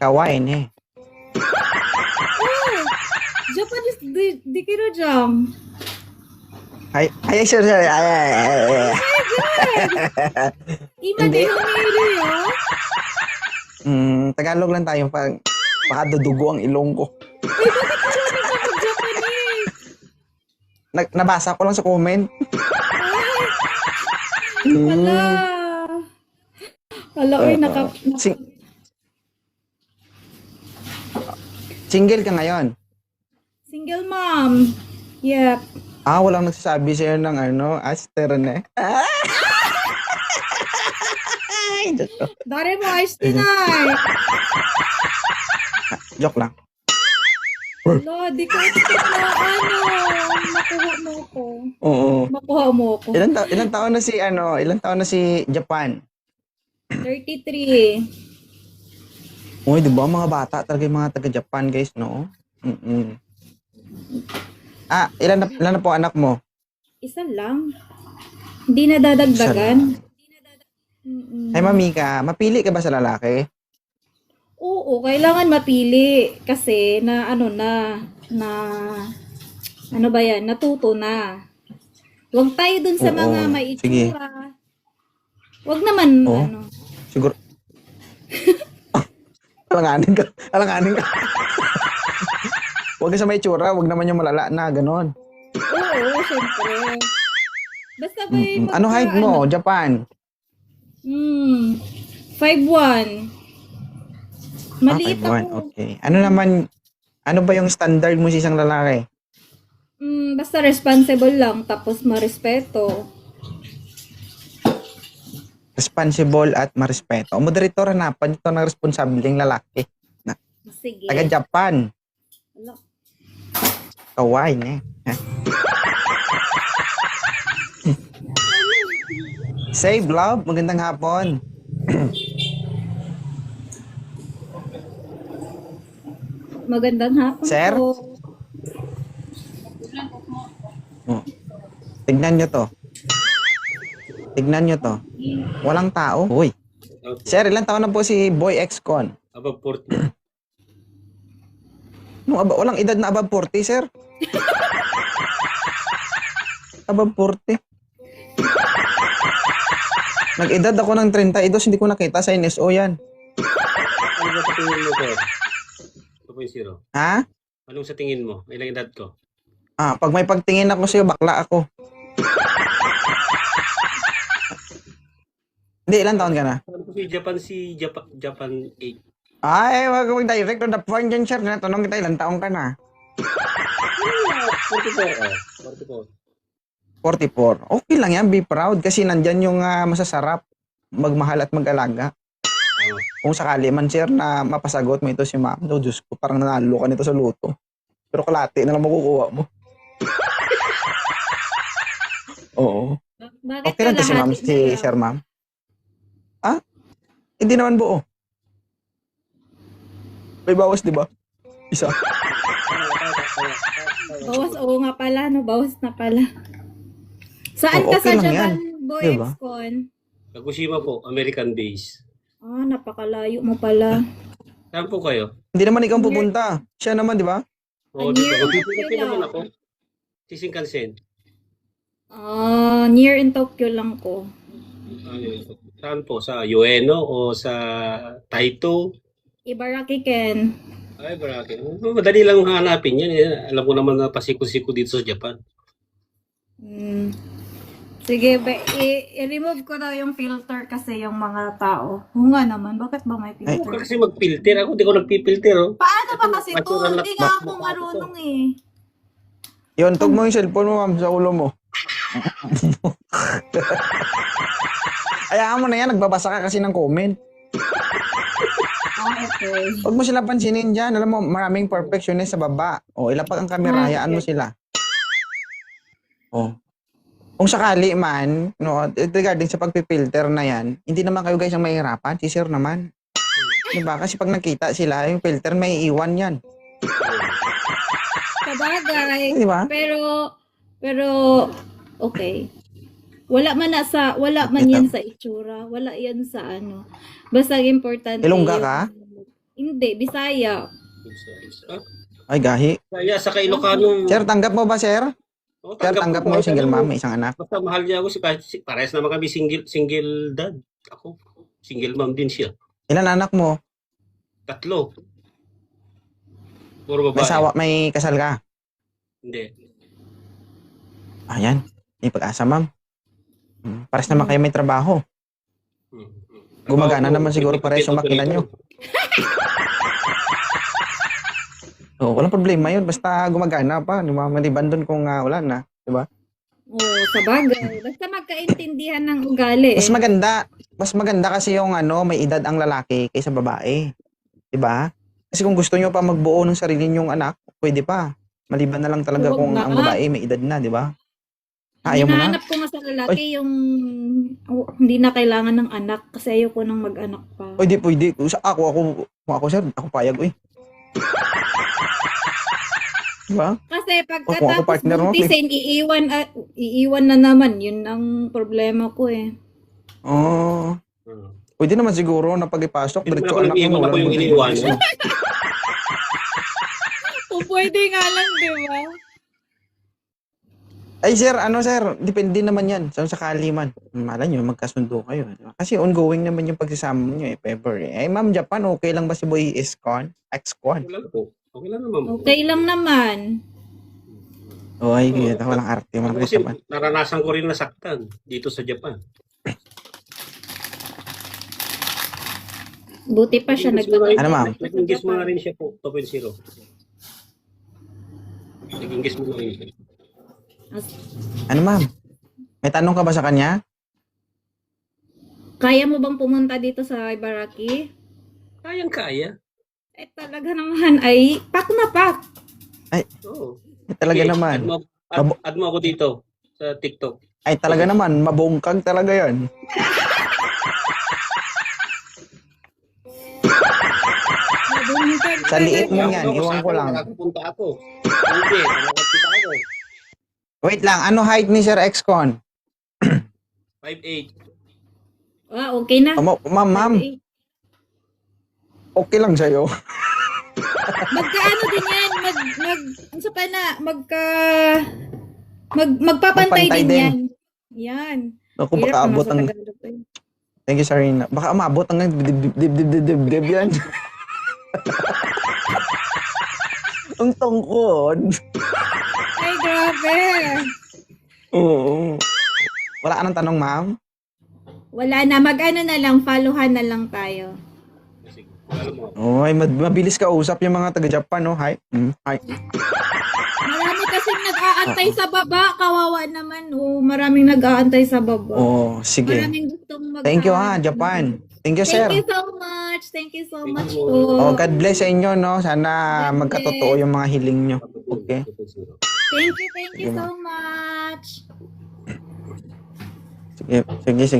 Kawain eh. Oh, Japanese di kiro jam. Ay, sir. Ay. Ima Hindi. di humili yo. Tagalog lang tayo pag baka dudugo ang ilong ko. Ay, bakit marunong ka mag-Japanese? Nabasa ko lang sa comment. Wala. Wala, oy, Single ka ngayon? Single mom. Yep. Walang nagsasabi sa'yo ng Aster na eh. Ay, Diyos ko. Dari mo, ayos tinay. Joke lang. Wala, di ko expect na makuha mo ko. Oo. Makuha mo ko. Ilang taon na si Japan? 33. Uy, di ba mga bata talaga yung mga taga-Japan, guys, no? Ilan na po anak mo? Isa lang. Hindi na dadagdagan. Ay, Mamika, mapili ka ba sa lalaki? Oo, kailangan mapili kasi ano ba yan, natuto na. Huwag tayo dun sa mga may sige. itsura. Huwag naman, Siguro. Alanganin ka. Huwag ka sa may itsura, huwag naman yung malala na, ganon. Oo, syempre. Basta ba Ano height mo, Japan? 5'1". Maliit 5'1", ako. okay. Ano ba yung standard mo sa isang lalaki? Basta responsible lang, tapos marespeto. Responsible at marespeto. O moderator, hanapan ito ng responsableng lalaki. Sige. Taga-Japan. Wala. Kawain eh. Save love, magandang hapon. Magandang hapon Sir? po. Tignan nyo to. Walang tao. Uy. Sir, ilang taon na po si Boy X-Con? Above 40. Walang edad na above 40, sir. Above 40. Nag-edad ako ng 32, hindi ko nakita sa NSO yan. Ano ba sa tingin mo, sir? 2.0. Ha? Anong sa tingin mo? Ilang edad ko? Pag may pagtingin ako sa'yo, bakla ako. Hindi, ilang taon ka na? Ano po si Japan 8? Ay, wag mo direct to the point dyan, sir. Tanong kita, ilang taon ka na? 44. 44. Okay lang yan, be proud. Kasi nandyan yung masasarap, magmahal at mag-alaga. Kung sakali man, sir, na mapasagot mo ito si ma'am, oh, Diyos ko, parang nanalo ka nito sa luto. Pero kalate na lang makukuha mo. Oo. Bakit Okay lang to si ma'am, si sir ma'am. Hindi naman buo. May bawas, di ba? Isa. Bawas, oo nga pala, no? Bawas na pala. Saan ka okay sa lang Japan, yan. Boy Diba? X-Con? Kagoshima po, American base. Napakalayo mo pala. Saan po kayo? Hindi naman ikaw pupunta. Siya naman, di ba? Oo, Near dito. Tokyo Dito naman lang. ako. Shinkansen. Near in Tokyo lang ko. Saan po? Sa Ueno o sa Taito? Ibaraki Ken. Ay, baraki. Madali lang hanapin yan. Alam ko naman na pasiko-siko dito sa Japan. Sige, i-remove ko daw yung filter kasi yung mga tao. Oo nga naman, bakit ba may Huwag filter? ka kasi mag-filter. Ako di ko nagpipilter. Oh. Paano ba kasi to? Natural na- Hindi nga ako marunong eh. Yun, tug mo yung cellphone mo, ma'am, sa ulo mo. Hayaan mo na yan, nagbabasa ka kasi ng comment. Okay. Huwag mo sila pansinin dyan. Alam mo, maraming perfectionist sa baba. Ilapag ang kamera, hayaan mo sila. Kung sakali man, regarding sa pagpipilter na yan, hindi naman kayo guys ang mahihirapan. Si sir naman. Diba? Kasi pag nakita sila, yung filter may iwan yan. Sabagay. Diba? Pero, okay. Wala man yan sa itsura. Wala yan sa ano. Basta importante. Ilongga ka? Hindi. Hindi, Bisaya. Ah, Ay, gahi. kaya sa Ilocano. Sir, tanggap mo ba, sir? Oh, Sir, tanggap mo ko yung single kahit mom, ano. may isang anak. Basta mahal niya ako, parehas naman kami single dad. Ako, single mom din siya. Ilan anak mo? 3. Puro May babae. may kasal ka? Hindi. Ayan, may pag-asa, ma'am. Pares naman kayo may trabaho. Hmm. Gumagana Trabaho ko, naman siguro pares yung makina nyo. Oo, walang problema yun. Basta gumagana pa. Di ba? Maliban doon kung wala na. Di ba? Oo, sa bagay. Basta magkaintindihan ng ugali. Mas maganda kasi yung may edad ang lalaki kaysa babae. 'Di ba? Kasi kung gusto niyo pa magbuo ng sarili niyong anak, pwede pa. Maliban na lang talaga Huwag kung na. ang babae may edad na, 'di ba? Ayaw mo na? Hinahanap ko nga sa lalaki yung hindi na kailangan ng anak kasi ayoko nang mag-anak pa. Pwede. Ako sir, ako payag Di ba? Kasi Kung ako pagkatapos partner mo, buntisin, iiwan na naman. Yun ang problema ko eh. Oh, Hmm. pwede naman siguro na pag-ipasok, Hindi naman diretso ako anak mo, nag-iwan, ako walang yung buntis. iniiwanan. Kung pwede nga lang, di ba? Ay sir, sir, depende naman yan. Sa sakali man. Malay nyo, magkasundo kayo. Di ba? Kasi ongoing naman yung pagsasama nyo if ever. Eh, Ma'am Japan, okay lang ba si Boy Ex-con? Okay lang po. Okay lang naman po. Okay lang naman. Oh, ay, walang arte. Walang Kasi Japan. naranasan ko rin nasaktan dito sa Japan. Buti pa siya Ano, ma'am? Nag-ingis mo na rin siya po, 2.0. Nag-ingis mo na rin siya. Ano, ma'am? May tanong ka ba sa kanya? Kaya mo bang pumunta dito sa Ibaraki? Kayang-kaya. Eh talaga naman ay pak na pak. Oo. Talaga Okay, naman. add mo ako dito sa TikTok. Ay, talaga naman. Mabungkag talaga yan. Sa liit mo yan, iwan ko lang. Nakapunta ako. Hindi, nakapunta ako. Wait lang, ano height ni Sir Ex-con? 5'8". Ah, okay na. Ma'am, okay lang sa'yo. Magkaano din yan? Ano pa na? Magpapantay Magpantay din din. yan. Yan. Naku, Hirap baka naman abot sa ang... Tagalog eh. Thank you, Sarina. Baka umabot ang dib yan. Ang tungkod. Ay, grabe. Oo. Wala ka ng tanong, ma'am? Wala na. Mag-ano na lang. Followan na lang tayo. Sige, alam mo. Oh, ay mabilis ka usap yung mga taga-Japan, no? Hi. Hi. Marami kasing nag-aantay sa baba. Kawawa naman. Oh, maraming nag-aantay sa baba. Oh, sige. Maraming gustong mag- Thank you, Japan. Thank you, sir. Thank you so much. Thank you so Thank much you. po. Oh, God bless sa inyo, no? Sana God magkatotoo yung mga hiling nyo. Okay. Thank you so much. Sige, sige.